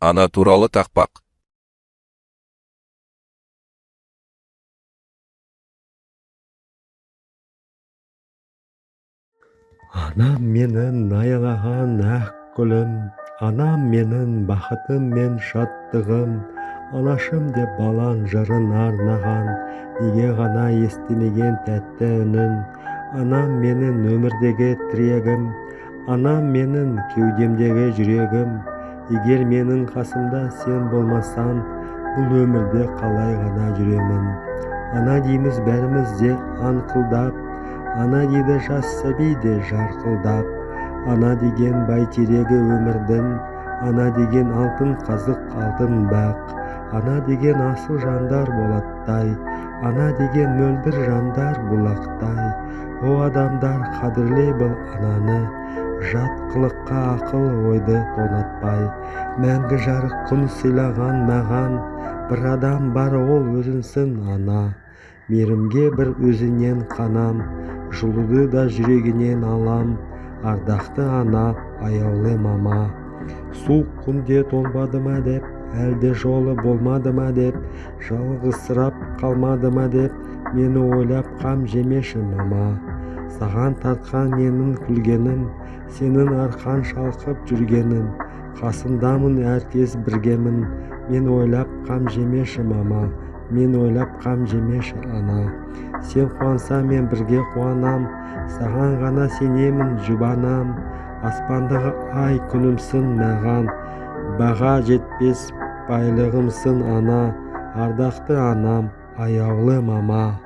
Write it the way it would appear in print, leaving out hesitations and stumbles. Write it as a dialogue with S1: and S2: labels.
S1: ана туралы тақпақ.
S2: Анам менің аялаған ақ гүлім, анам менің бақытым мен шаттығым, анашым деп балан жырын арнаған, неге ғана естімеген тәтті үнін. Анам менің өмірдегі тірегім, анам менің кеудемдегі жүрегім. Егер менің қасымда сен болмасаң, бұл өмірде қалай ғана жүремін. Ана дейміз бәріміз де аңқылдап, ана дейді жас сәби де жарқылдап. Ана деген бәйтерегі өмірдің, ана деген алтын қазық, алтын бақ. Ана деген асыл жандар болаттай, ана деген мөлдір жандар бұлақтай. О адамдар, қадірлей біл ананы, жат қылыққа ақыл ойды тонатпай. Мәңгі жарық күн сыйлаған маған, бір адам бар, ол өзіңсің ана. Мейірімге бір өзіңнен қанам, жылуды да жүрегінен алам. Ардақты ана, аяулы мама. Суық күнде тоңбады ма деп, әлде жолы болмады ма деп, жалғызсырап қалмады ма деп, мені ойлап қам жемеші мама. Саған тартқан менің күлгенім, сенің арқан шалқып жүргенім. Қасындамын, әркез біргемін, мен ойлап қам жемеші мама. Мен ойлап қам жемеші ана. Сен қуанса мен бірге қуанам, саған ғана сенемін жұбанам. Аспандағы ай күнімсің маған, баға жетпес байлығымсың ана. Ардақты анам, аяулы мама.